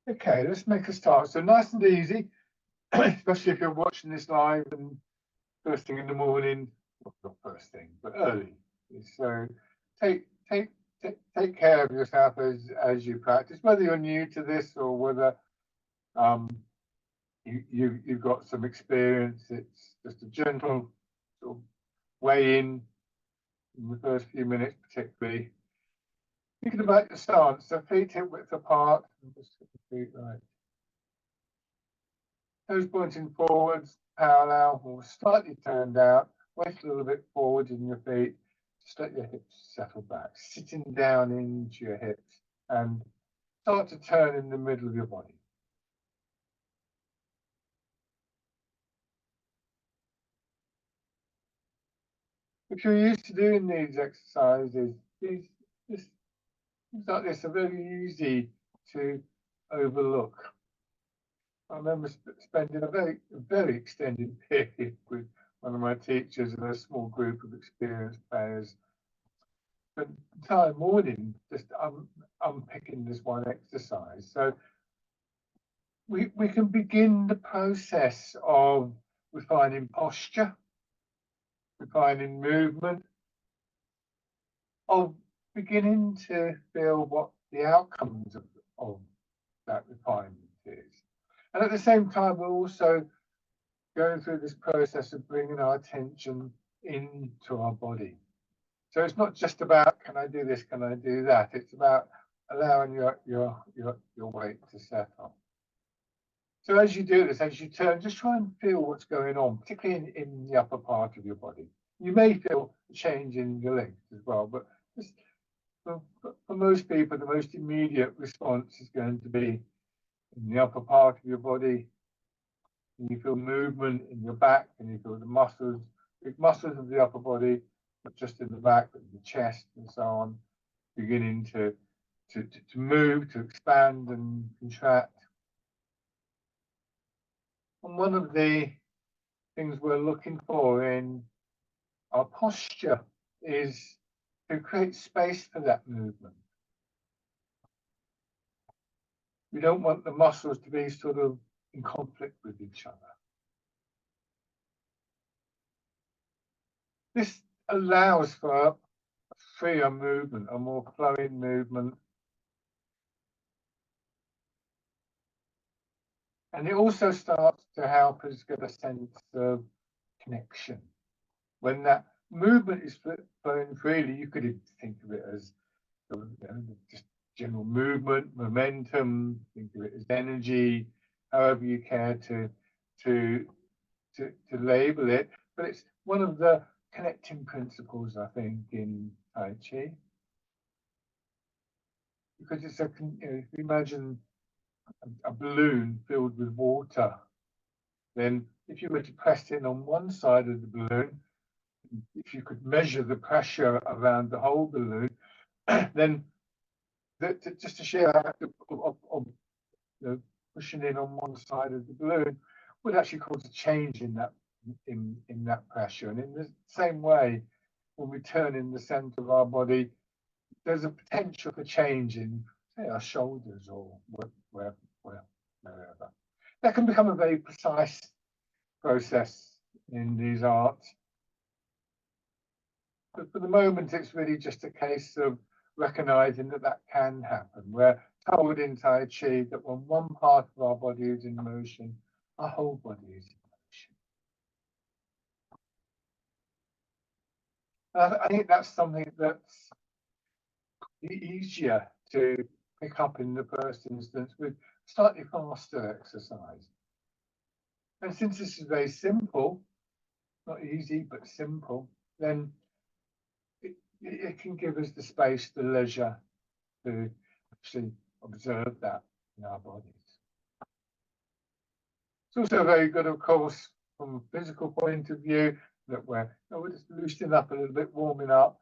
Okay, let's make a start. So nice and easy, especially if you're watching this live and first thing in the morning. Well, not first thing, but early. So take care of yourself as you practice, whether you're new to this or whether you've got some experience. It's just a gentle sort of way in the first few minutes, particularly. Thinking about your stance, so feet hip width apart, and just get the feet right. Toes pointing forwards, parallel or slightly turned out. Waist a little bit forward in your feet. Just let your hips settle back, sitting down into your hips and start to turn in the middle of your body. If you're used to doing these exercises, things like this are very easy to overlook. I remember spending a very extended period with one of my teachers and a small group of experienced players. The entire morning just unpicking this one exercise. So we can begin the process of refining posture, refining movement, of beginning to feel what the outcomes of that refinement is. And at the same time, we're also going through this process of bringing our attention into our body. So it's not just about, can I do this, can I do that? It's about allowing your weight to settle. So as you do this, as you turn, just try and feel what's going on, particularly in the upper part of your body. You may feel a change in your legs as well, but just for most people, the most immediate response is going to be in the upper part of your body. And you feel movement in your back, and you feel the muscles of the upper body, not just in the back, but in the chest and so on, beginning to move, to expand and contract. And one of the things we're looking for in our posture is to create space for that movement. We don't want the muscles to be sort of in conflict with each other. This allows for a freer movement, a more flowing movement. And it also starts to help us get a sense of connection. When that movement is flowing freely, you could even think of it as just general movement, momentum, think of it as energy, however you care to label it. But it's one of the connecting principles, I think, in Tai Chi. Because it's if you imagine a balloon filled with water, then if you were to press in on one side of the balloon, if you could measure the pressure around the whole balloon, then just to share act of pushing in on one side of the balloon would actually cause a change in that pressure. And in the same way, when we turn in the center of our body, there's a potential for change in, say, our shoulders or wherever. That can become a very precise process in these arts. But for the moment, it's really just a case of recognizing that can happen. We're told in Tai Chi that when one part of our body is in motion, our whole body is in motion. I think that's something that's easier to pick up in the first instance with slightly faster exercise. And since this is very simple, not easy, but simple, then it can give us the space, the leisure to actually observe that in our bodies. It's also very good, of course, from a physical point of view, that we're just loosening up a little bit, warming up.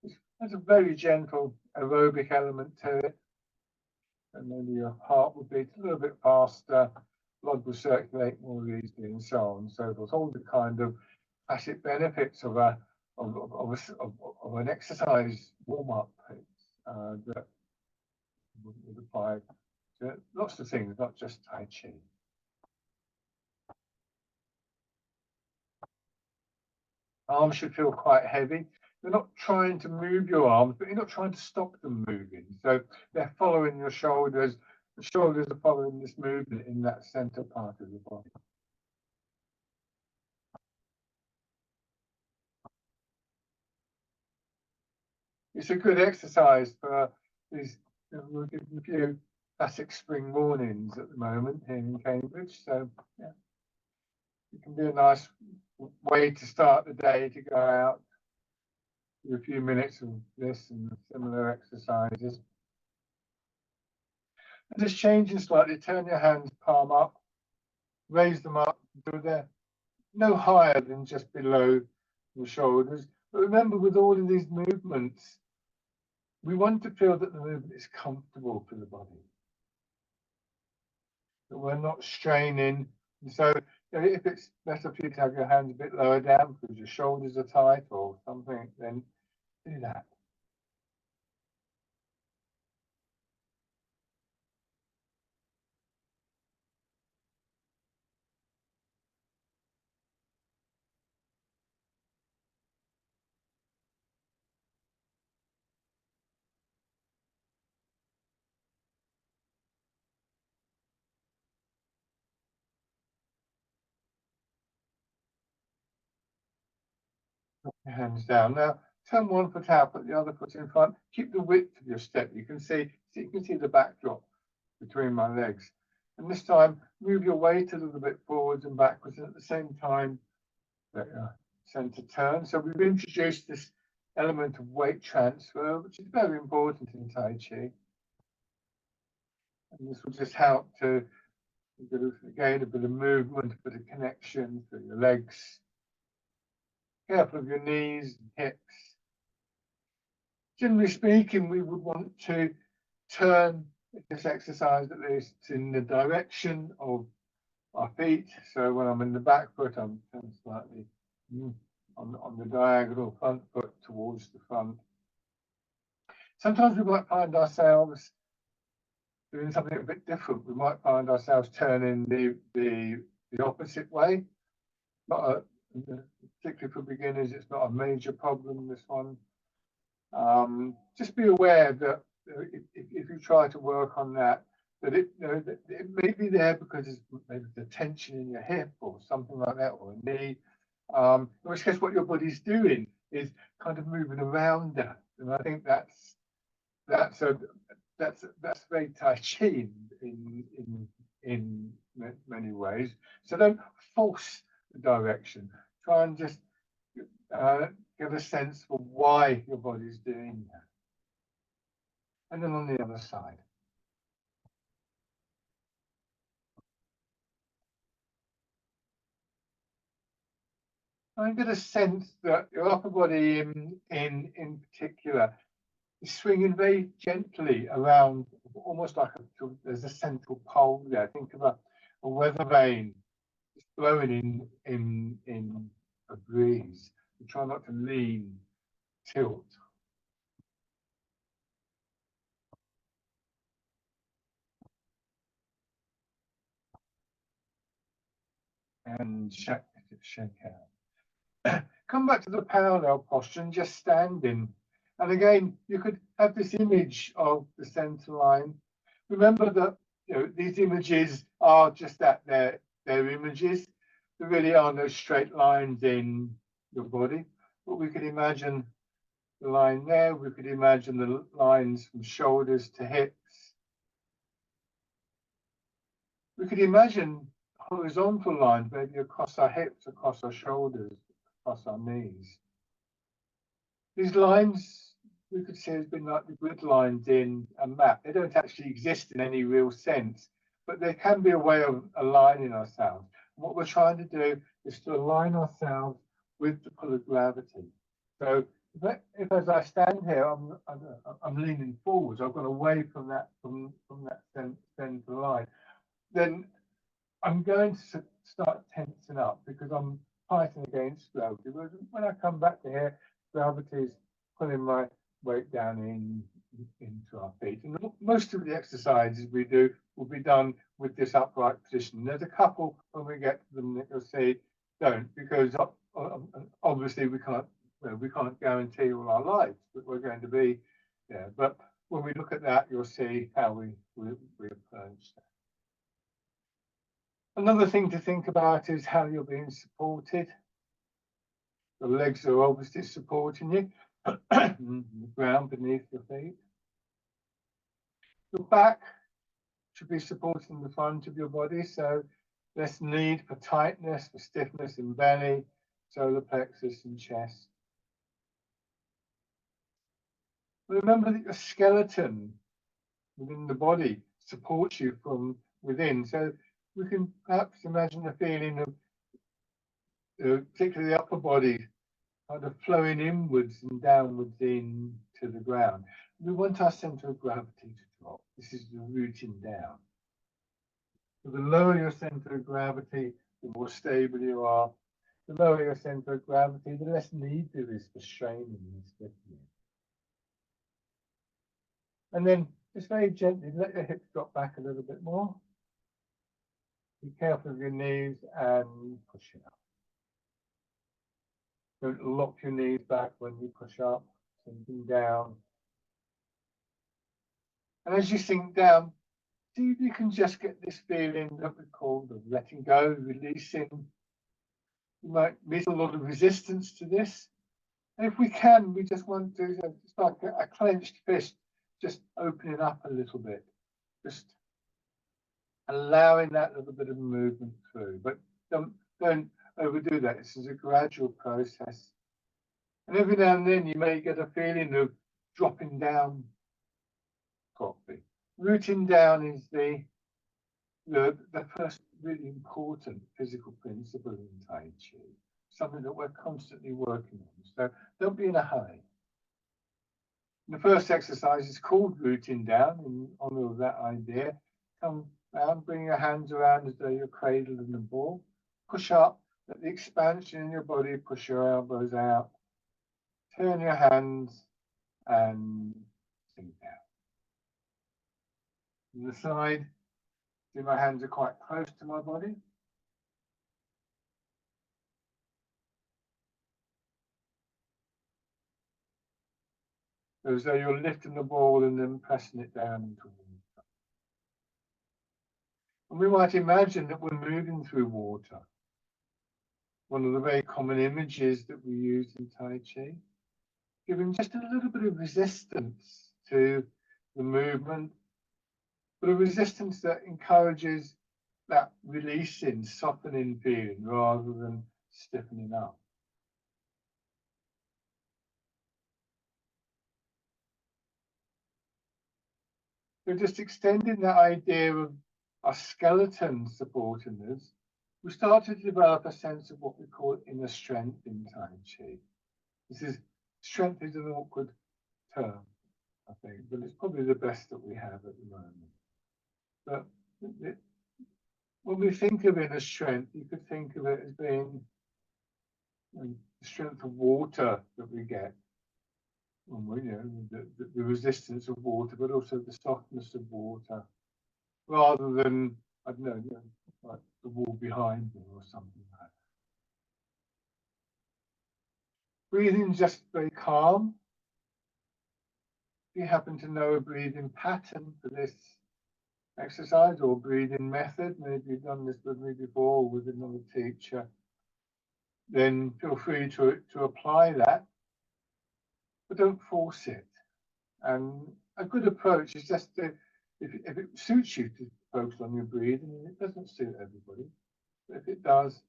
There's a very gentle aerobic element to it. And maybe your heart will beat a little bit faster, blood will circulate more easily, and so on and so forth. All the kind of classic benefits of an exercise warm-up that would apply lots of things, not just Tai Chi. Arms should feel quite heavy. You're not trying to move your arms, but you're not trying to stop them moving. So they're following your shoulders. The shoulders are following this movement in that center part of the body. It's a good exercise for these. We're giving a few classic spring mornings at the moment here in Cambridge. So yeah, it can be a nice way to start the day, to go out, do a few minutes of this and similar exercises. And just changing slightly, turn your hands palm up, raise them up, so they're no higher than just below the shoulders. But remember, with all of these movements, we want to feel that the movement is comfortable for the body, that we're not straining. And so if it's better for you to have your hands a bit lower down because your shoulders are tight or something, then do that. Your hands down. Now turn one foot out, put the other foot in front. Keep the width of your step. You can see the backdrop between my legs. And this time, move your weight a little bit forwards and backwards, and at the same time, let your center turn. So we've introduced this element of weight transfer, which is very important in Tai Chi. And this will just help to gain a bit of movement, a bit of connection through your legs. Careful of your knees and hips. Generally speaking, we would want to turn this exercise at least in the direction of our feet. So when I'm in the back foot, I'm turned slightly on the diagonal front foot towards the front. Sometimes we might find ourselves doing something a bit different. We might find ourselves turning the opposite way. Particularly for beginners, it's not a major problem, this one. Just be aware that if you try to work on that, that it may be there because it's maybe the tension in your hip or something like that, or a knee. In which case, what your body's doing is kind of moving around that, and I think that's very Tai Chi in many ways. So don't force the direction. Try and just get a sense for why your body's doing that. And then on the other side. I get a sense that your upper body in particular is swinging very gently around, almost like there's a central pole there. Think of a weather vane blowing in a breeze. You try not to lean, tilt. And shake out. Come back to the parallel posture and just standing. And again, you could have this image of the center line. Remember that these images are just that, they're images. There really are no straight lines in your body. But we could imagine the line there. We could imagine the lines from shoulders to hips. We could imagine horizontal lines, maybe across our hips, across our shoulders, across our knees. These lines we could say has been like the grid lines in a map. They don't actually exist in any real sense, but there can be a way of aligning ourselves. What we're trying to do is to align ourselves with the pull of gravity. So if as I stand here, I'm leaning forwards, I've gone away from that center line, then I'm going to start tensing up because I'm fighting against gravity. When I come back to here, gravity is pulling my weight down in into our feet. And most of the exercises we do will be done with this upright position. There's a couple when we get to them that you'll see don't, because obviously we can't guarantee all our lives that we're going to be there. But when we look at that, you'll see how we approach that. Another thing to think about is how you're being supported. The legs are obviously supporting you, the ground beneath your feet. Your back should be supporting the front of your body, so less need for tightness, for stiffness in belly, solar plexus and chest. Remember that your skeleton within the body supports you from within, so we can perhaps imagine a feeling of particularly the upper body kind of flowing inwards and downwards into the ground. We want our center of gravity to drop. This is the rooting down. So the lower your center of gravity, the more stable you are. The lower your center of gravity, the less need there is for straining and stiffening. And then just very gently let your hips drop back a little bit more. Be careful of your knees and push it up. Don't lock your knees back when you push up, sinking down. And as you sink down, see if you can just get this feeling that we call the letting go, releasing. You might meet a lot of resistance to this. And if we can, we just want to, it's like a clenched fist, just opening up a little bit, just allowing that little bit of movement through. But don't overdo that. This is a gradual process. And every now and then you may get a feeling of dropping down properly. Rooting down is the first really important physical principle in Tai Chi, something that we're constantly working on. So don't be in a hurry. The first exercise is called rooting down in honor of that idea. Come down, bring your hands around as though you're cradling the ball. Push up, let the expansion in your body, push your elbows out. Turn your hands and sink down. On the side, see my hands are quite close to my body. As though you're lifting the ball and then pressing it down into water. And we might imagine that we're moving through water. One of the very common images that we use in Tai Chi, giving just a little bit of resistance to the movement, but a resistance that encourages that releasing, softening feeling rather than stiffening up. So just extending that idea of our skeleton supporting us, we start to develop a sense of what we call inner strength in Tai Chi. Strength is an awkward term, I think, but it's probably the best that we have at the moment. But when we think of inner strength, you could think of it as being the strength of water that we get. The resistance of water, but also the softness of water, rather than, I don't know, like the wall behind me or something like that. Breathing just very calm. If you happen to know a breathing pattern for this exercise or breathing method, maybe you've done this with me before with another teacher, then feel free to apply that, but don't force it. And a good approach is just to, if it suits you to focus on your breathing, and it doesn't suit everybody, but if it does,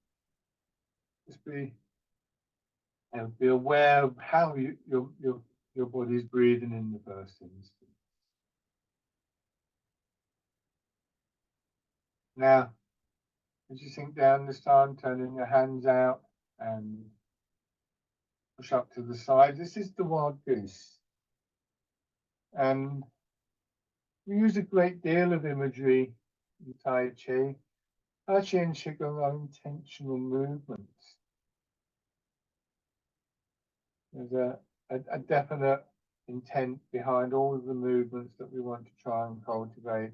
just be aware of how your body's breathing in the first instance. Now, as you sink down this time, turning your hands out and push up to the side. This is the wild goose. And we use a great deal of imagery in Tai Chi. Tai Chi and Qigong are intentional movements. There's a definite intent behind all of the movements that we want to try and cultivate.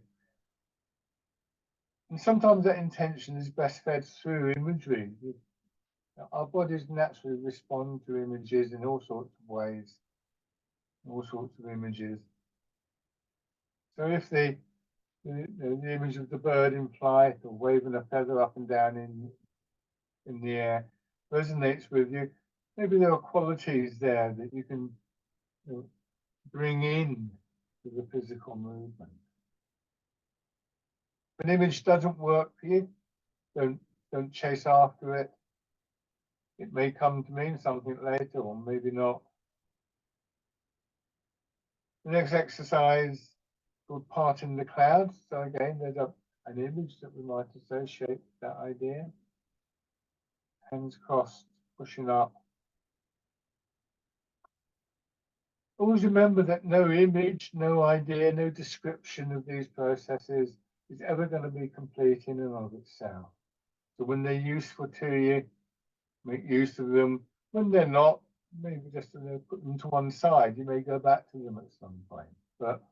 And sometimes that intention is best fed through imagery. Our bodies naturally respond to images in all sorts of ways, all sorts of images. So if the image of the bird in flight or waving a feather up and down in the air resonates with you, maybe there are qualities there that you can bring in to the physical movement. If an image doesn't work for you, don't chase after it. It may come to mean something later, or maybe not. The next exercise called Parting the Clouds. So again, there's an image that we might associate with that idea. Hands crossed, pushing up. Always remember that no image, no idea, no description of these processes is ever going to be complete in and of itself. So when they're useful to you, make use of them. When they're not, maybe just put them to one side. You may go back to them at some point, but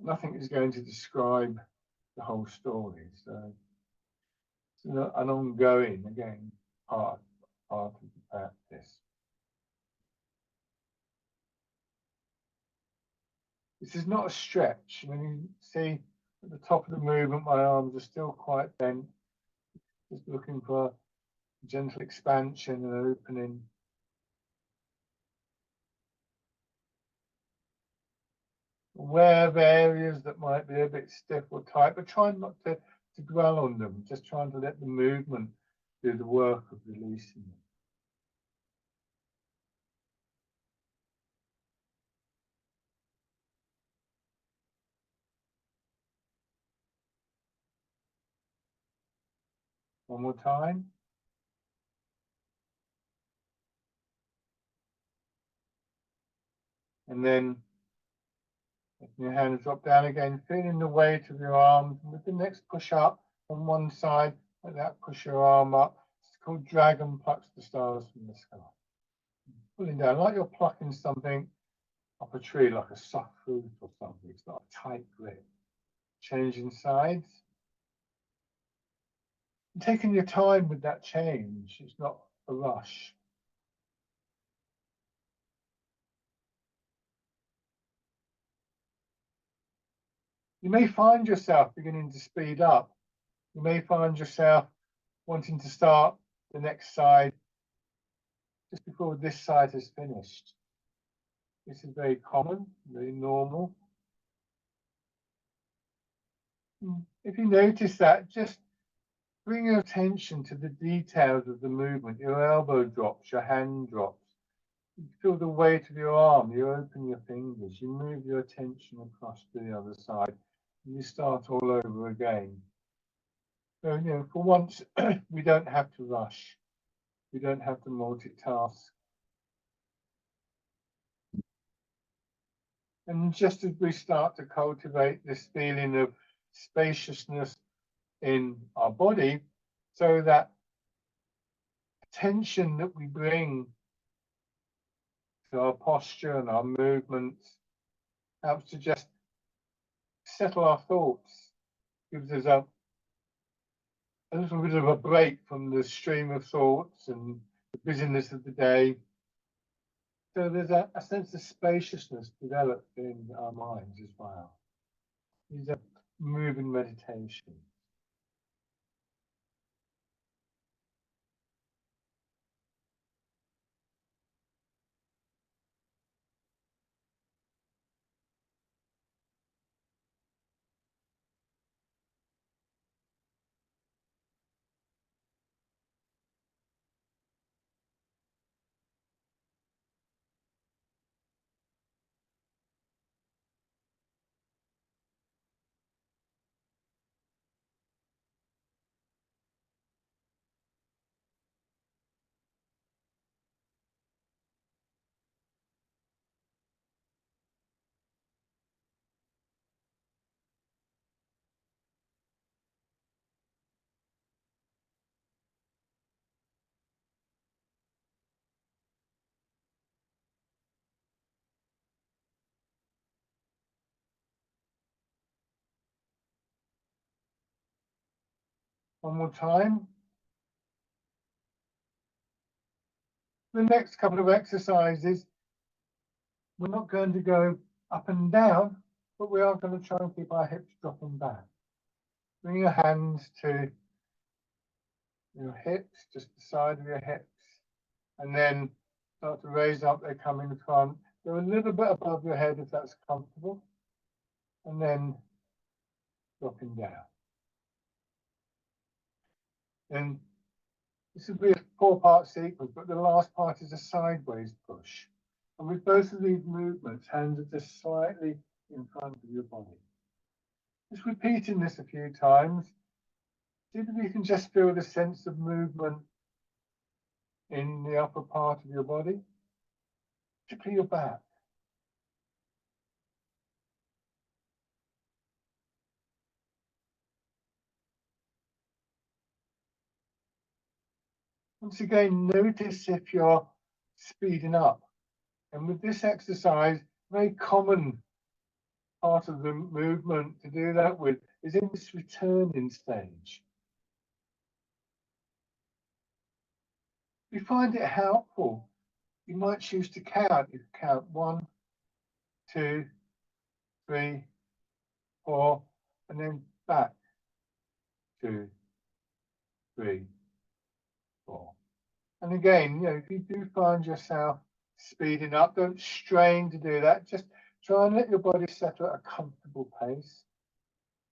nothing is going to describe the whole story. So it's an ongoing, again, part of the practice. This is not a stretch. When you see at the top of the movement, my arms are still quite bent, just looking for gentle expansion and opening. Aware of areas that might be a bit stiff or tight, but try not to dwell on them, just trying to let the movement do the work of releasing them. One more time. And then your hands drop down again, feeling the weight of your arms. And with the next push up on one side, like that, push your arm up. It's called dragon plucks the stars from the sky. Pulling down, like you're plucking something off a tree, like a soft fruit or something. It's not a tight grip. Changing sides. And taking your time with that change. It's not a rush. You may find yourself beginning to speed up. You may find yourself wanting to start the next side just before this side has finished. This is very common, very normal. If you notice that, just bring your attention to the details of the movement. Your elbow drops, your hand drops. You feel the weight of your arm. You open your fingers. You move your attention across to the other side. And you start all over again. So, for once, we don't have to rush. We don't have to multitask. And just as we start to cultivate this feeling of spaciousness in our body, so that attention that we bring to our posture and our movements helps to just settle our thoughts, gives us a little bit of a break from the stream of thoughts and the busyness of the day. So there's a sense of spaciousness developed in our minds as well. These are moving meditation. One more time. The next couple of exercises, we're not going to go up and down, but we are going to try and keep our hips dropping back. Bring your hands to your hips, just the side of your hips, and then start to raise up. They come in front. Go a little bit above your head if that's comfortable, and then dropping down. And this will be a 4-part sequence, but the last part is a sideways push. And with both of these movements, hands are just slightly in front of your body. Just repeating this a few times. See if you can just feel the sense of movement in the upper part of your body, particularly your back. Once again, notice if you're speeding up. And with this exercise, very common part of the movement to do that with is in this returning stage. If you find it helpful, you might choose to count. You count 1, 2, 3, 4, and then back 2, 3, 4. And again, if you do find yourself speeding up, don't strain to do that. Just try and let your body settle at a comfortable pace,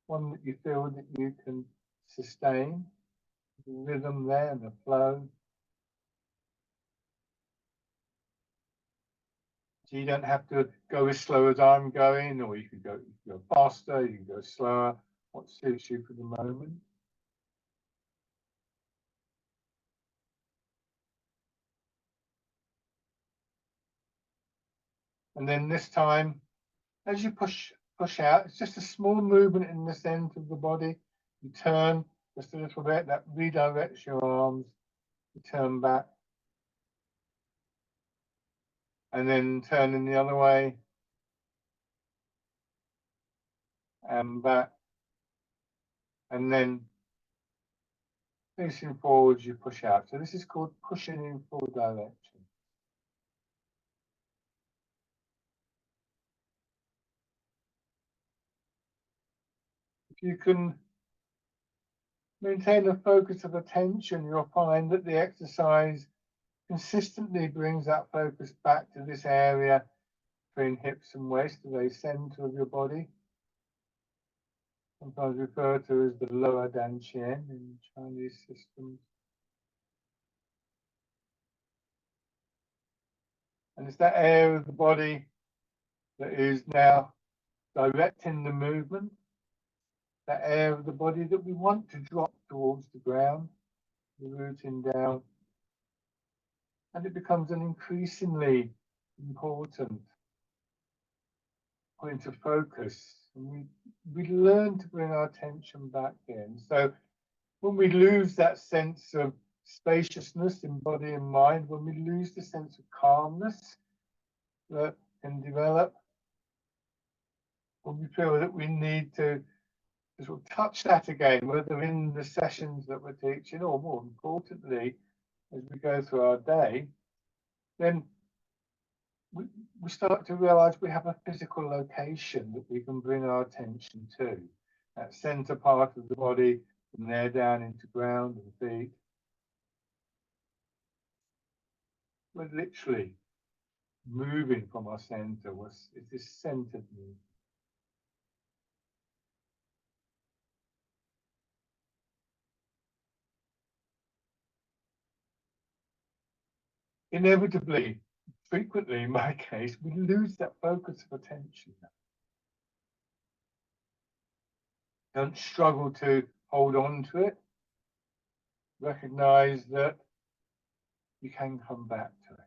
one that you feel that you can sustain, the rhythm there and the flow. So you don't have to go as slow as I'm going, or you can go faster, you can go slower, what suits you for the moment. And then this time, as you push out, it's just a small movement in the center of the body. You turn just a little bit, that redirects your arms, you turn back. And then turning the other way. And back. And then facing forwards, you push out. So this is called pushing in full direction. If you can maintain a focus of attention, you'll find that the exercise consistently brings that focus back to this area between hips and waist, the very center of your body. Sometimes referred to as the lower dantian in Chinese systems. And it's that area of the body that is now directing the movement, that area of the body that we want to drop towards the ground, the rooting down. And it becomes an increasingly important point of focus. And we learn to bring our attention back in. So when we lose that sense of spaciousness in body and mind, when we lose the sense of calmness that can develop, when we feel that we need to sort of touch that again, whether in the sessions that we're teaching or more importantly, as we go through our day, then we start to realize we have a physical location that we can bring our attention to. That center part of the body, from there down into ground and feet. We're literally moving from our center. It's this centered movement. Inevitably, frequently in my case, we lose that focus of attention. Don't struggle to hold on to it. Recognize that you can come back to it.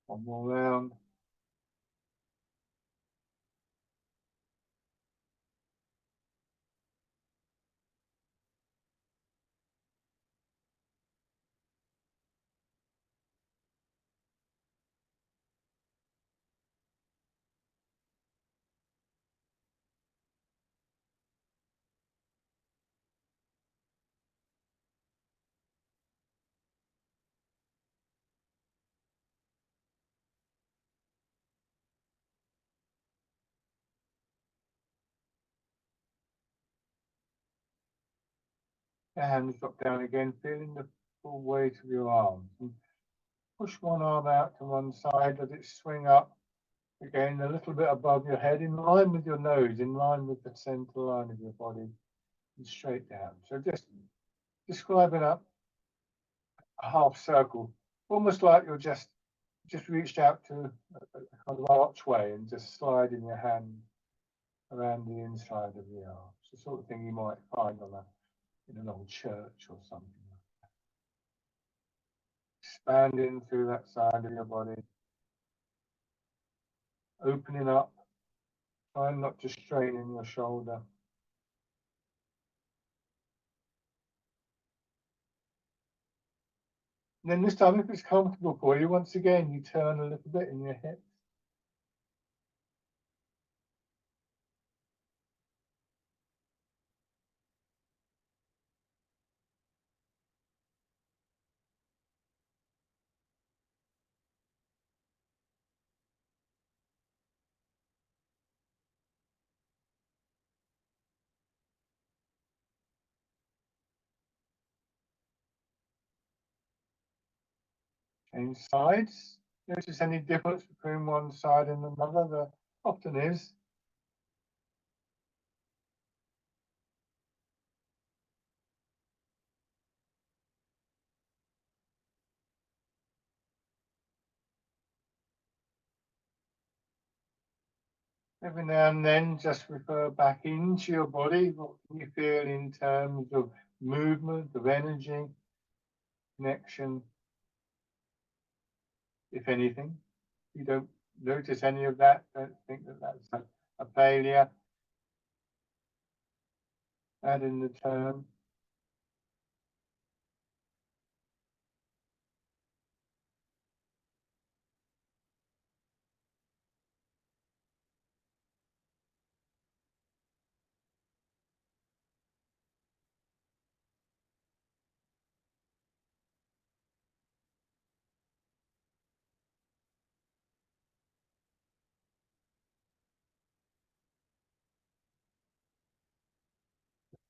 One more round. Your hands drop down again, feeling the full weight of your arms. And push one arm out to one side, let it swing up again a little bit above your head, in line with your nose, in line with the center line of your body, and straight down. So just describing up a half circle, almost like you're just reached out to a kind of archway and just sliding your hand around the inside of the arm. It's the sort of thing you might find in an old church or something. Expanding through that side of your body, opening up, trying not to strain in your shoulder. And then this time, if it's comfortable for you, once again, you turn a little bit in your hips. Change sides. Notice any difference between one side and another? There often is. Every now and then, just refer back into your body. What can you feel in terms of movement, of energy, connection, if anything? If you don't notice any of that, don't think that that's a failure. Add in the term.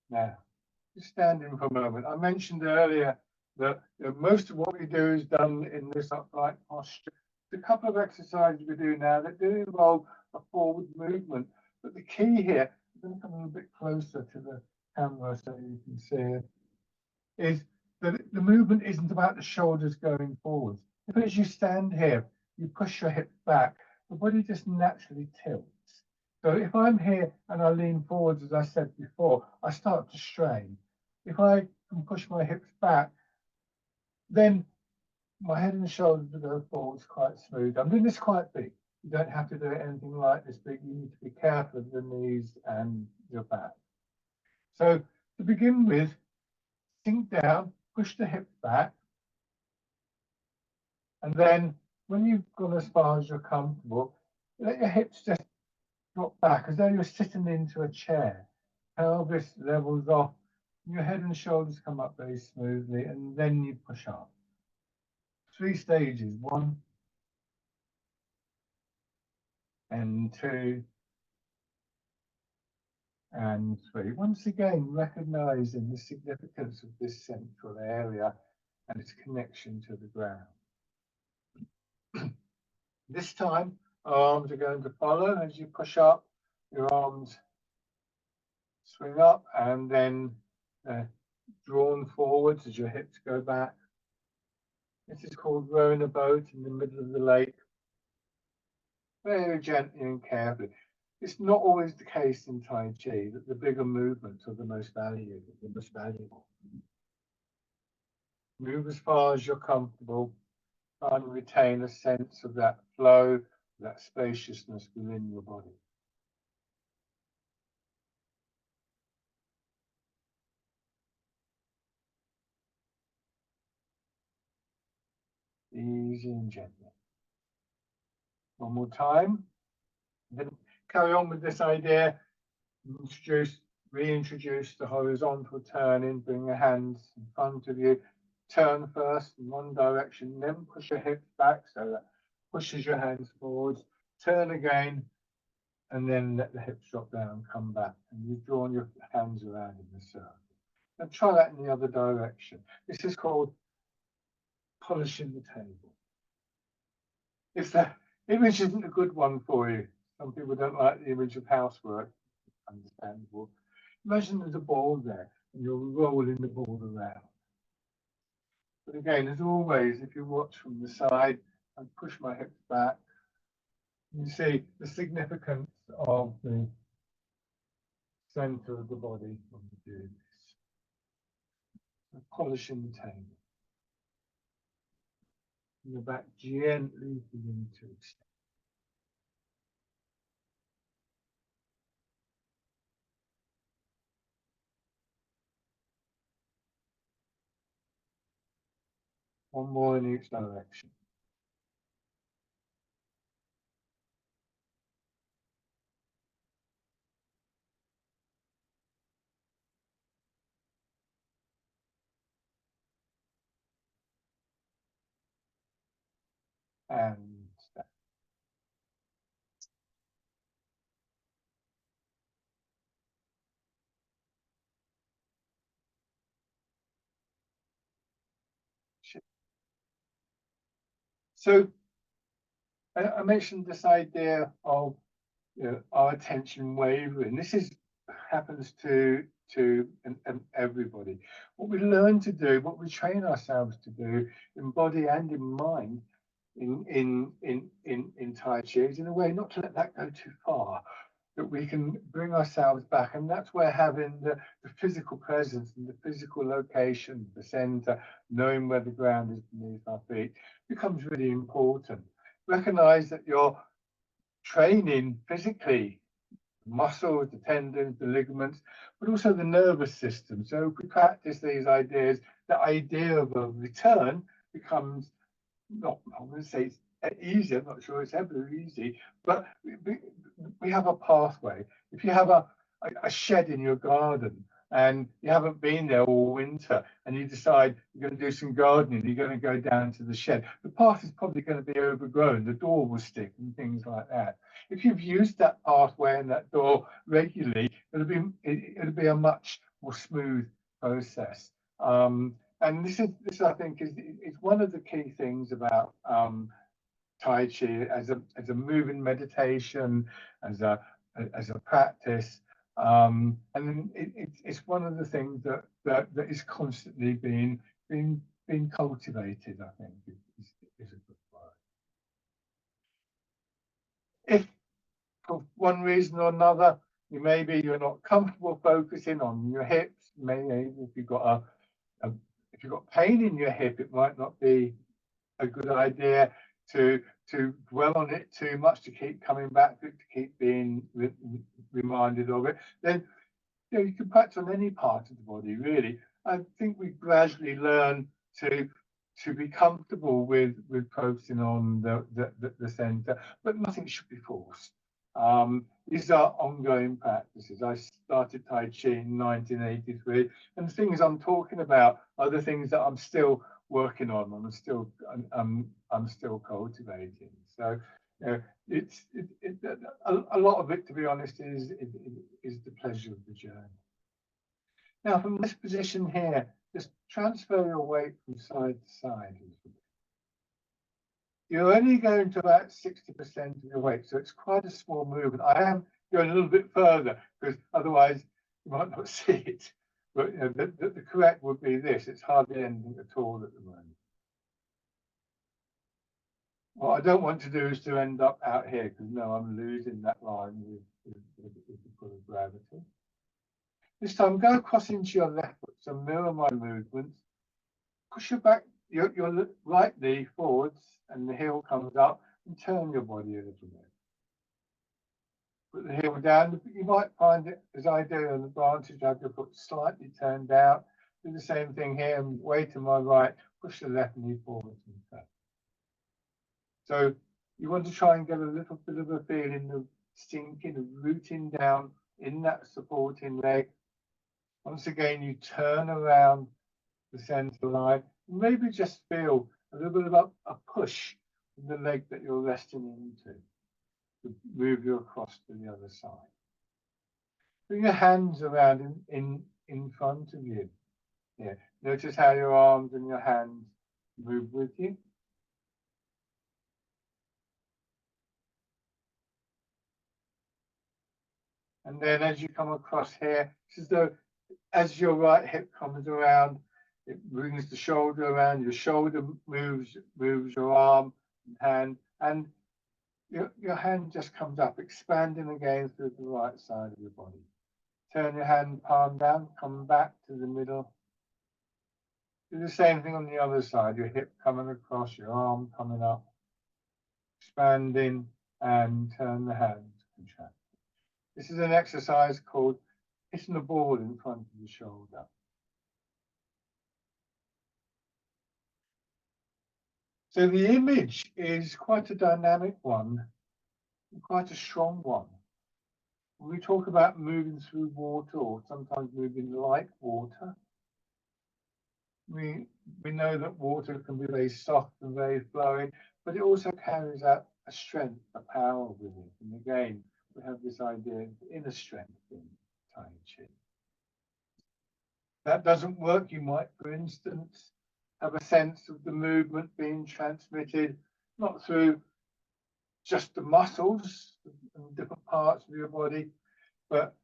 Now, just standing for a moment. I mentioned earlier that most of what we do is done in this upright posture. There's a couple of exercises we do now that do involve a forward movement. But the key here, I'm going to come a little bit closer to the camera so you can see it, is that the movement isn't about the shoulders going forwards. If as you stand here, you push your hips back, the body just naturally tilts. So if I'm here and I lean forwards, as I said before, I start to strain. If I can push my hips back, then my head and shoulders will go forwards quite smooth. I'm doing this quite big. You don't have to do it anything like this big. You need to be careful of the knees and your back. So to begin with, sink down, push the hips back, and then when you've gone as far as you're comfortable, let your hips just drop back as though you're sitting into a chair. Pelvis levels off, your head and shoulders come up very smoothly, and then you push up. 3 stages, 1 and 2 and 3. Once again, recognizing the significance of this central area and its connection to the ground. This time, our arms are going to follow as you push up. Your arms swing up and then drawn forwards as your hips go back. This is called rowing a boat in the middle of the lake. Very gently and carefully. It's not always the case in Tai Chi that the bigger movements are the most valuable. Move as far as you're comfortable. Try and retain a sense of that flow, that spaciousness within your body. Easy and gently. One more time. Then carry on with this idea. Reintroduce the horizontal turning. Bring your hands in front of you. Turn first in one direction, then push your hips back so that pushes your hands forwards. Turn again, and then let the hips drop down and come back. And you've drawn your hands around in the circle. And try that in the other direction. This is called polishing the table. If the image isn't a good one for you, some people don't like the image of housework, understandable. Imagine there's a ball there and you're rolling the ball around. But again, as always, if you watch from the side and push my hips back, you see the significance of the center of the body when we do this. So polishing the table. And the back gently begin to extend. One more in each direction. And stand. So I mentioned this idea of our attention wavering. This happens to everybody. What we learn to do, what we train ourselves to do in body and in mind in Tai Chi is in a way not to let that go too far, that we can bring ourselves back. And that's where having the physical presence and the physical location, the center, knowing where the ground is beneath our feet becomes really important. Recognize that you're training physically muscles, the tendons, the ligaments, but also the nervous system. So if we practice these ideas, the idea of a return becomes not, I'm going to say it's easy, I'm not sure it's ever easy, but we have a pathway. If you have a shed in your garden and you haven't been there all winter and you decide you're going to do some gardening, you're going to go down to the shed, the path is probably going to be overgrown, the door will stick and things like that. If you've used that pathway and that door regularly, it'll be a much more smooth process. And this I think is one of the key things about Tai Chi as a moving meditation, as a practice, and it's one of the things that is constantly being cultivated. I think is a good word. If for one reason or another, you're not comfortable focusing on your hips, maybe if you've got if you've got pain in your hip, it might not be a good idea to dwell on it too much, to keep coming back to it, to keep being reminded of it. Then you can practice on any part of the body, really. I think we gradually learn to be comfortable with focusing on the center, but nothing should be forced. These are ongoing practices. I started Tai Chi in 1983, and the things I'm talking about are the things that I'm still working on. I'm still cultivating. So a lot of it, to be honest, is the pleasure of the journey. Now, from this position here, just transfer your weight from side to side. You're only going to about 60% of your weight, so it's quite a small movement. I am going a little bit further because otherwise you might not see it. But the correct would be this. It's hardly anything at all at the moment. What I don't want to do is to end up out here because no, I'm losing that line with the pull of gravity. This time, go across into your left foot, so mirror my movements. Push your back, your right knee forwards, and the heel comes up, and turn your body a little bit. Put the heel down. You might find it, as I do, an advantage to have your foot slightly turned out. Do the same thing here, and weight to my right. Push the left knee forwards and turn. So you want to try and get a little bit of a feeling of sinking, of rooting down in that supporting leg. Once again, you turn around the center line. Maybe just feel a little bit of a push in the leg that you're resting into to move you across to the other side. Bring your hands around in front of you. Yeah. Notice how your arms and your hands move with you. And then as you come across here, it's as though as your right hip comes around, it brings the shoulder around, your shoulder moves your arm and hand, and your hand just comes up, expanding again through the right side of your body. Turn your hand palm down, come back to the middle. Do the same thing on the other side, your hip coming across, your arm coming up, expanding, and turn the hand, contract. This is an exercise called hitting the ball in front of the shoulder. So the image is quite a dynamic one, quite a strong one. When we talk about moving through water, or sometimes moving like water, we know that water can be very soft and very flowing, but it also carries out a strength, a power with it. And again, we have this idea of inner strength in Tai Chi. That doesn't work. You might, for instance, have a sense of the movement being transmitted not through just the muscles and different parts of your body, but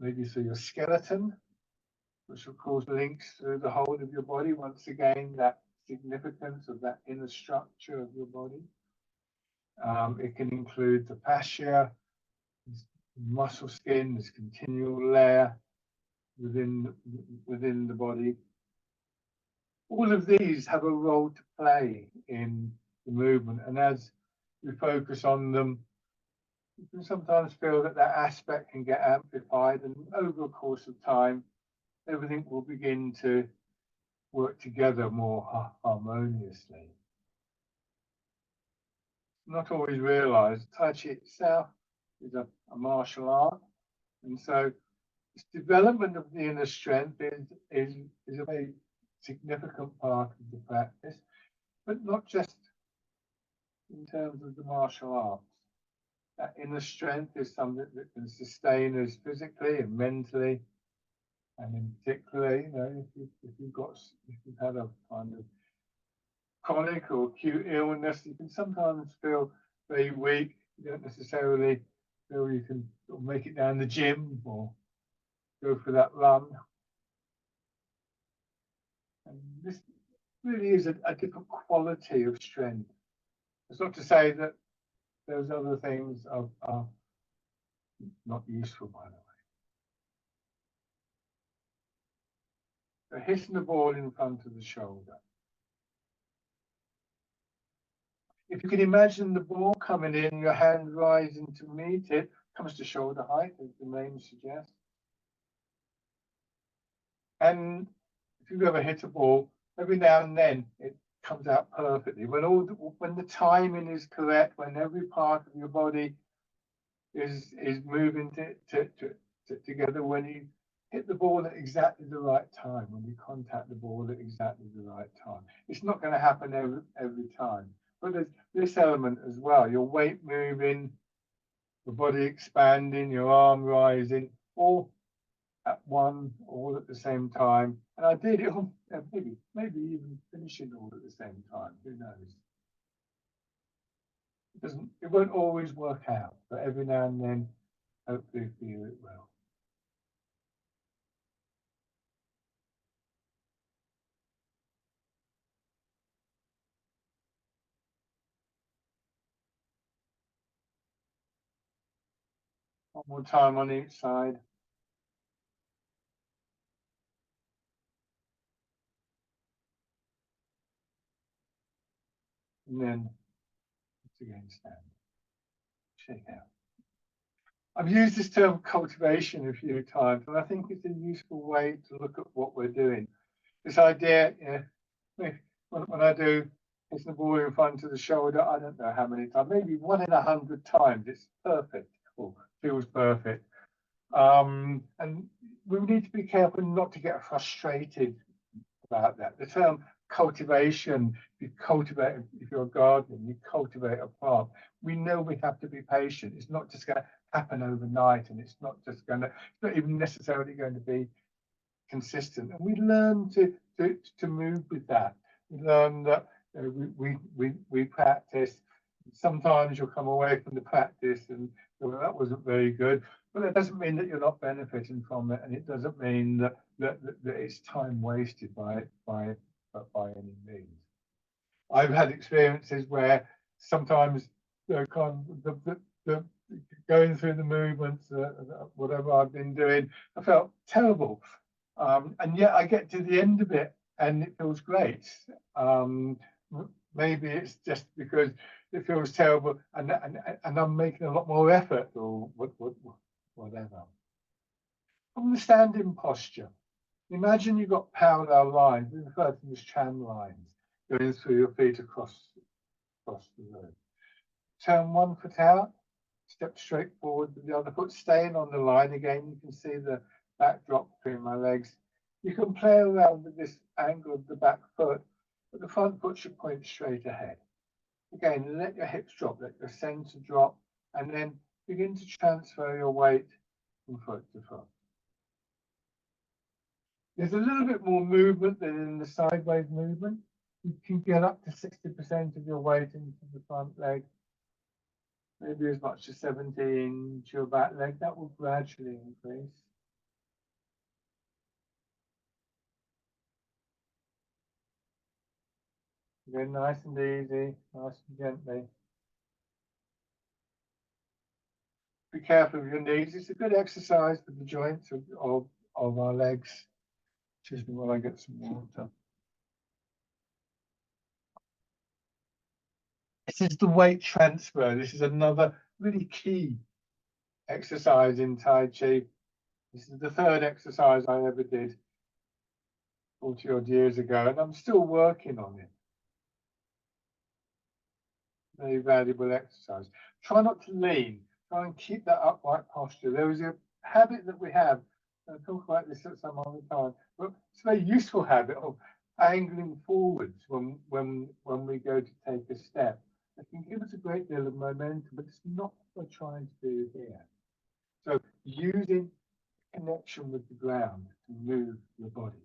maybe through your skeleton, which of course links through the whole of your body. Once again, that significance of that inner structure of your body. It can include the fascia, muscle skin, this continual layer within the body. All of these have a role to play in the movement, and as we focus on them, you can sometimes feel that that aspect can get amplified, and over a course of time, everything will begin to work together more harmoniously. Not always realized, Tai Chi itself is a martial art, and so this development of the inner strength is a very significant part of the practice, but not just in terms of the martial arts. That inner strength is something that can sustain us physically and mentally, and in particular, you know, if you've had a kind of chronic or acute illness, you can sometimes feel very weak. You don't necessarily feel you can sort of make it down the gym or go for that run. And this really is a different quality of strength. It's not to say that those other things are not useful, by the way. So hitting the ball in front of the shoulder. If you can imagine the ball coming in, your hand rising to meet it, comes to shoulder height, as the name suggests. And if you've ever hit a ball, every now and then it comes out perfectly. When the timing is correct, when every part of your body is moving together, when you hit the ball at exactly the right time, when you contact the ball at exactly the right time. It's not going to happen every time. But there's this element as well, your weight moving, the body expanding, your arm rising, all at all at the same time. And I did it, maybe even finishing all at the same time, who knows? It won't always work out, but every now and then, hopefully feel it will. One more time on each side. And then, once again, stand. Shake out. I've used this term cultivation a few times, and I think it's a useful way to look at what we're doing. This idea, you know, when I do hitting the ball in front of the shoulder, I don't know how many times, maybe 1 in 100 times. It's perfect, or feels perfect. And we need to be careful not to get frustrated about that. The term cultivation, if you're a gardener, you cultivate a plant. We know we have to be patient. It's not just going to happen overnight, and it's not even necessarily going to be consistent, and we learn to move with that. We learn that we practice. Sometimes you'll come away from the practice and well, that wasn't very good, but that doesn't mean that you're not benefiting from it, and it doesn't mean that it's time wasted by any means. I've had experiences where sometimes kind of the going through the movements, whatever I've been doing, I felt terrible, and yet I get to the end of it and it feels great. Maybe it's just because it feels terrible and I'm making a lot more effort or whatever. From the standing posture, imagine you've got parallel lines, we refer to them as tram lines, going through your feet across the road. Turn one foot out, step straight forward with the other foot, staying on the line. Again, you can see the backdrop between my legs. You can play around with this angle of the back foot, but the front foot should point straight ahead. Again, let your hips drop, let your center drop, and then begin to transfer your weight from foot to foot. There's a little bit more movement than in the sideways movement. You can get up to 60% of your weight into the front leg, maybe as much as 17 to your back leg. That will gradually increase. Again, nice and easy, nice and gently. Be careful of your knees. It's a good exercise for the joints of our legs. Excuse me while I get some water. This is the weight transfer. This is another really key exercise in Tai Chi. This is the third exercise I ever did 40 odd years ago, and I'm still working on it. Very valuable exercise. Try not to lean. Try and keep that upright posture. There is a habit that we have, and I talk about this at some other time, but it's a very useful habit of angling forwards when we go to take a step. It can give us a great deal of momentum, but it's not what we're trying to do here. So using connection with the ground to move your body.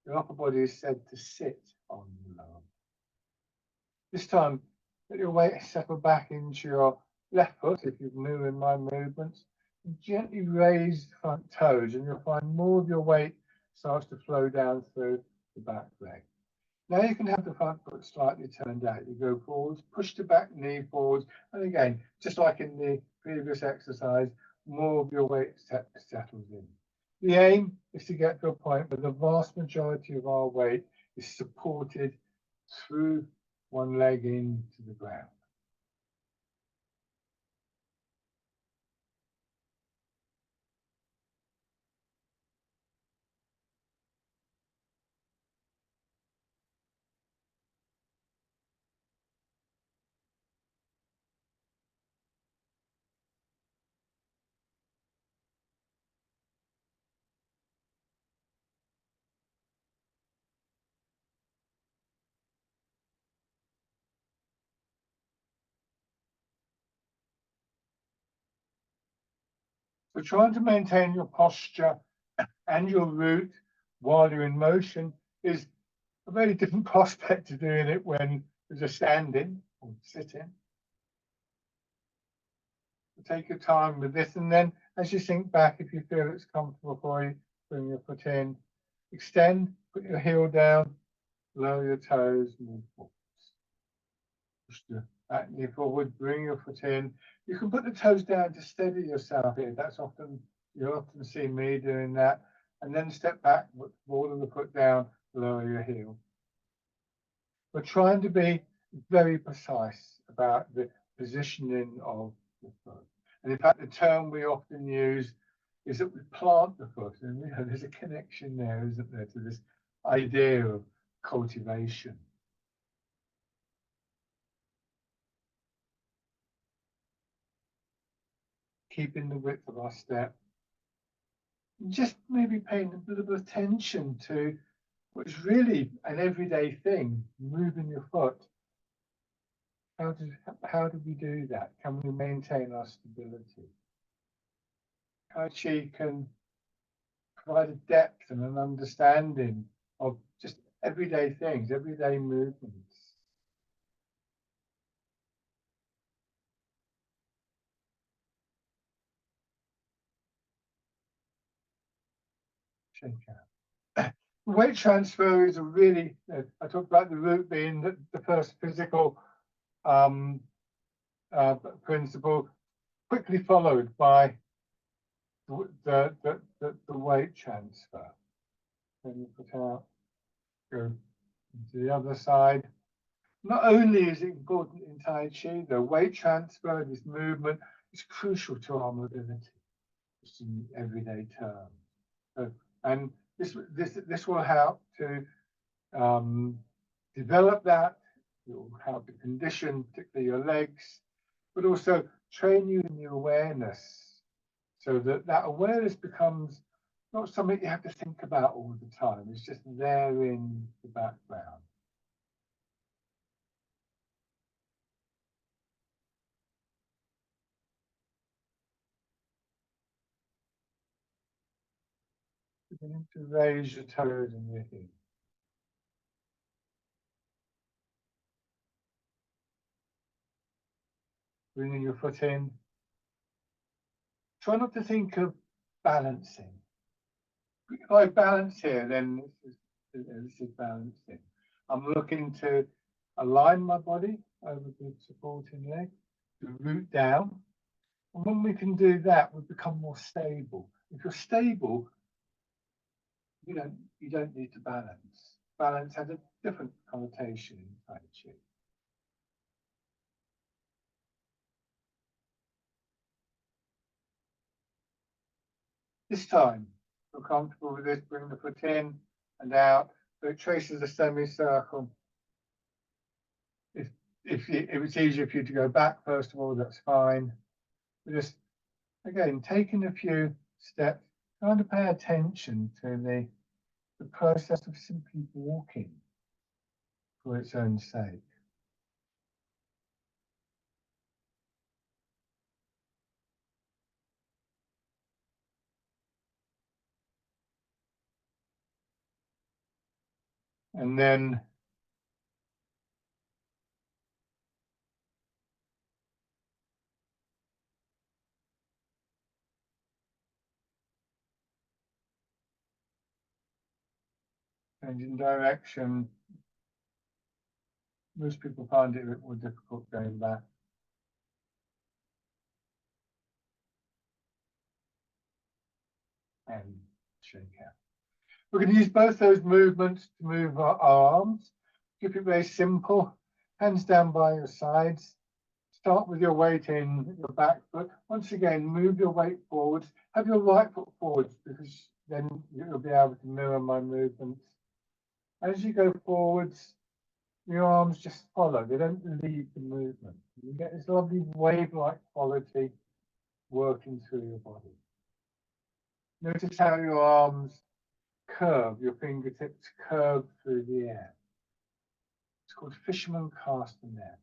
Your upper body is said to sit on the lower. This time, let your weight settle back into your left foot if you're new in my movements. And gently raise the front toes, and you'll find more of your weight starts to flow down through the back leg. Now you can have the front foot slightly turned out. You go forwards, push the back knee forwards, and again, just like in the previous exercise, more of your weight settles in. The aim is to get to a point where the vast majority of our weight is supported through one leg into the ground. So trying to maintain your posture and your root while you're in motion is a very different prospect to doing it when you're just standing or sitting. So take your time with this, and then as you sink back, if you feel it's comfortable for you, bring your foot in, extend, put your heel down, lower your toes, move forwards. Push the back knee forward, bring your foot in. You can put the toes down to steady yourself here. You'll often see me doing that. And then step back, put the ball of the foot down, lower your heel. We're trying to be very precise about the positioning of the foot. And in fact, the term we often use is that we plant the foot. And there's a connection there, isn't there, to this idea of cultivation. Keeping the width of our step. Just maybe paying a bit of attention to what's really an everyday thing, moving your foot. How do we do that? Can we maintain our stability? Tai Chi can provide a depth and an understanding of just everyday things, everyday movements. Shake out. Weight transfer is a really, I talked about the root being the first physical principle, quickly followed by the weight transfer. Then you put out, go to the other side. Not only is it important in Tai Chi, the weight transfer, this movement is crucial to our mobility, just in everyday terms. So, and this will help to develop that. It will help to condition, particularly your legs, but also train you in your awareness, so that that awareness becomes not something you have to think about all the time. It's just there in the background. Beginning to raise your toes and your heels. Bringing your foot in. Try not to think of balancing. If I balance here, then this is balancing. I'm looking to align my body over the supporting leg, to root down. And when we can do that, we become more stable. If you're stable, you don't need to balance. Balance has a different connotation in Tai Chi. This time, feel comfortable with this, bring the foot in and out, so it traces a semicircle. If it's easier for you to go back, first of all, that's fine. But just, again, taking a few steps, trying to pay attention to the process of simply walking for its own sake. And then changing direction. Most people find it a bit more difficult going back. And shake out. We're going to use both those movements to move our arms. Keep it very simple. Hands down by your sides. Start with your weight in your back foot. Once again, move your weight forwards. Have your right foot forwards, because then you'll be able to mirror my movements. As you go forwards, your arms just follow. They don't lead the movement. You get this lovely wave-like quality working through your body. Notice how your arms curve, your fingertips curve through the air. It's called fisherman castanet.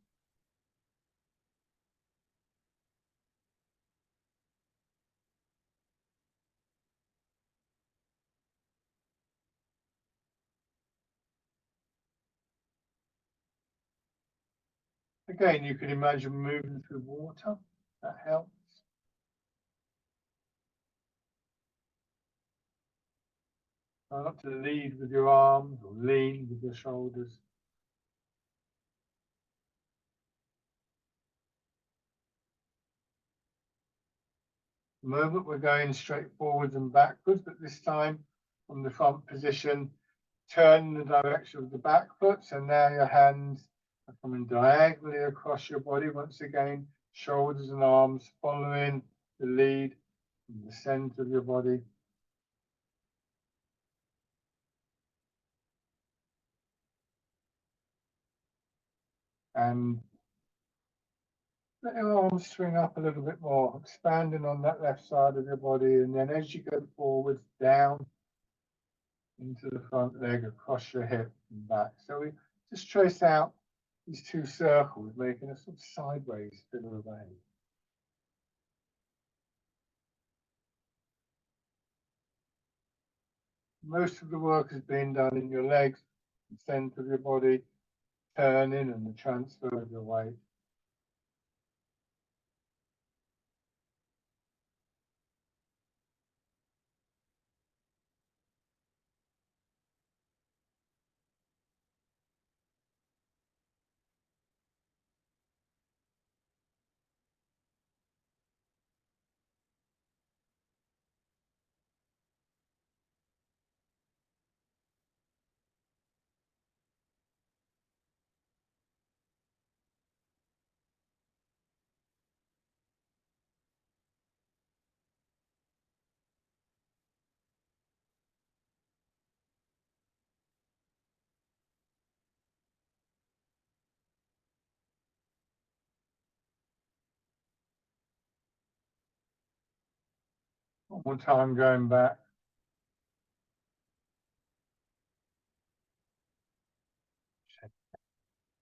Again, you can imagine moving through water. That helps. Try not to lead with your arms or lean with your shoulders. The moment we're going straight forwards and backwards, but this time from the front position, turn the direction of the back foot. So now your hands are coming diagonally across your body. Once again, shoulders and arms following the lead from the center of your body. And let your arms swing up a little bit more, expanding on that left side of your body. And then as you go forwards, down into the front leg, across your hip and back. So we just trace out these two circles, making a sort of sideways figure of 8. most of the work is being done in your legs, the center of your body, turning and the transfer of your weight. One more time going back.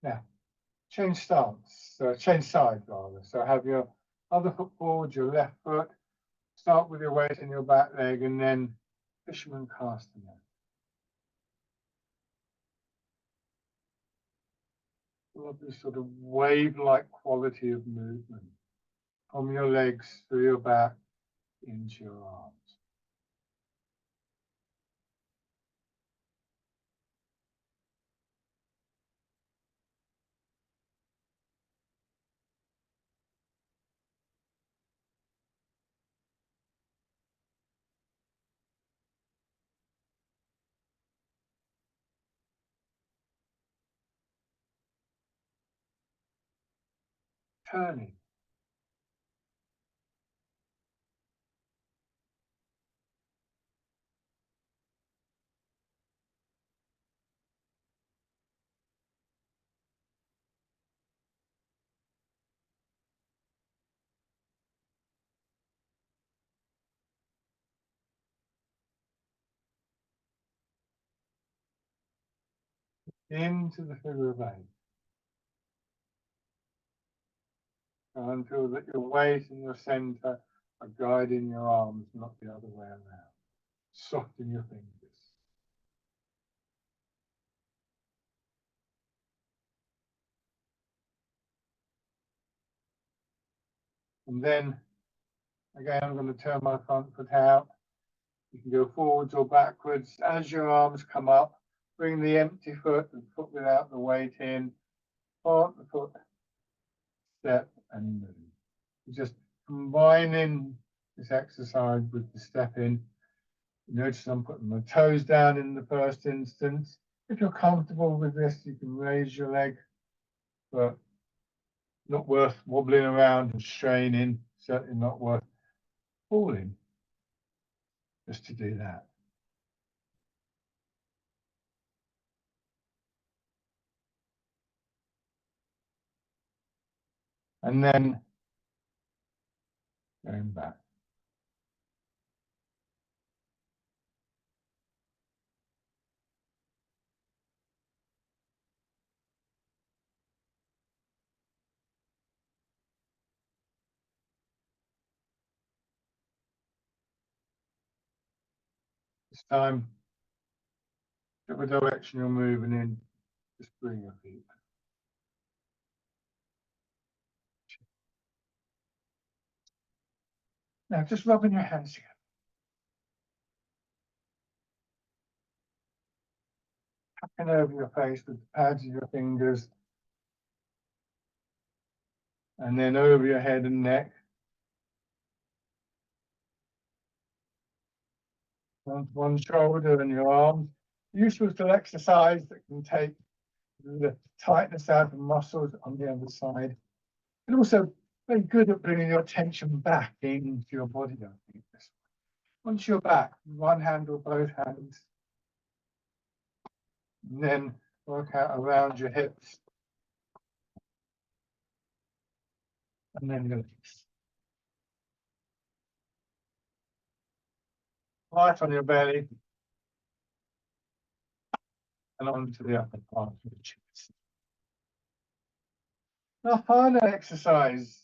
Now, change stance, change side rather. So have your other foot forward, your left foot. Start with your weight in your back leg and then fisherman casting it. Lovely sort of wave-like quality of movement from your legs through your back into your arms. Turning. Into the figure of 8. And feel that your weight and your center are guiding your arms, not the other way around. Soften your fingers. And then, again, I'm going to turn my front foot out. You can go forwards or backwards. As your arms come up, bring the empty foot and foot without the weight in. Plant the foot, step, and move. Just combining this exercise with the step in. Notice I'm putting my toes down in the first instance. If you're comfortable with this, you can raise your leg, but not worth wobbling around and straining. Certainly not worth falling just to do that. And then going back. This time, whichever direction you're moving in, just bring your feet back. Now, just rubbing your hands together. Tapping over your face with the pads of your fingers. And then over your head and neck. One shoulder and your arms. Useful little exercise that can take the tightness out of muscles on the other side. And also very good at bringing your attention back into your body, I think. Once you're back, one hand or both hands. And then work out around your hips. And then release. Light on your belly. And onto the upper part of the chest. Now, final exercise.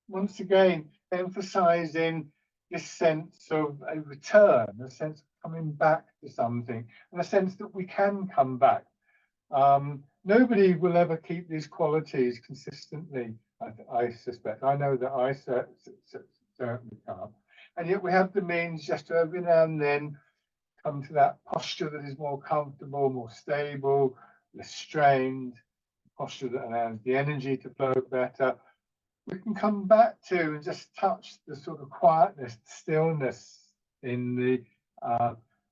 Once again, emphasizing this sense of a return, a sense of coming back to something, and a sense that we can come back. Nobody will ever keep these qualities consistently, I suspect. I know that I certainly can't. And yet we have the means just to every now and then come to that posture that is more comfortable, more stable, less strained, posture that allows the energy to flow better. We can come back to and just touch the sort of quietness, stillness in the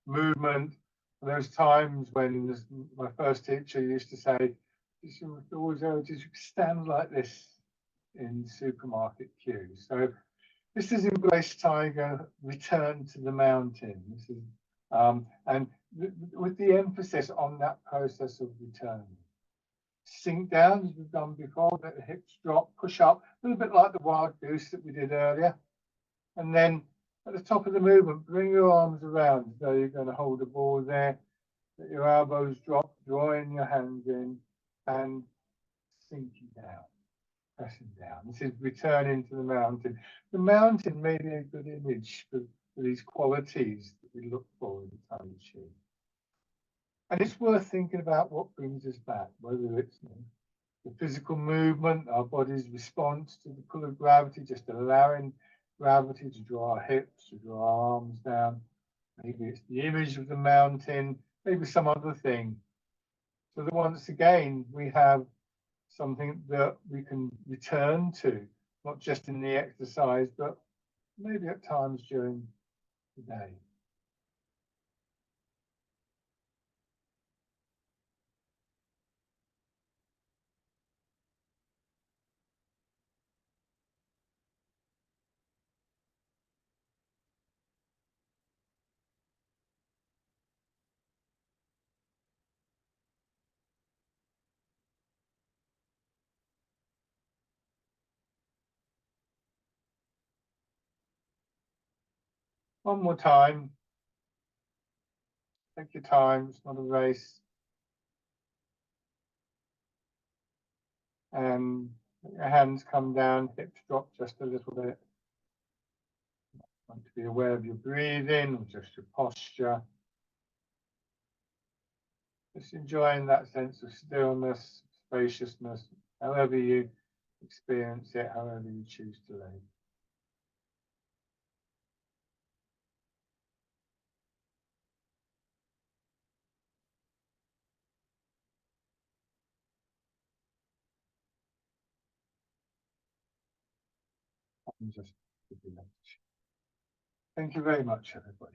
movement. Those times when my first teacher used to say, you always just stand like this in supermarket queues. So this is Embrace Tiger, Return to the Mountain. This is, and with the emphasis on that process of return. Sink down, as we've done before, let the hips drop, push up, a little bit like the wild goose that we did earlier. And then at the top of the movement, bring your arms around. So you're going to hold the ball there, let your elbows drop, drawing your hands in and sinking down, pressing down. This is returning to the mountain. The mountain may be a good image for these qualities that we look for in Tai Chi. And it's worth thinking about what brings us back, whether it's the physical movement, our body's response to the pull of gravity, just allowing gravity to draw our hips, to draw our arms down. Maybe it's the image of the mountain, maybe some other thing. So that once again, we have something that we can return to, not just in the exercise, but maybe at times during the day. One more time. Take your time, it's not a race. And your hands come down, hips drop just a little bit. Want to be aware of your breathing, or just your posture. Just enjoying that sense of stillness, spaciousness, however you experience it, however you choose to live. Thank you very much, everybody.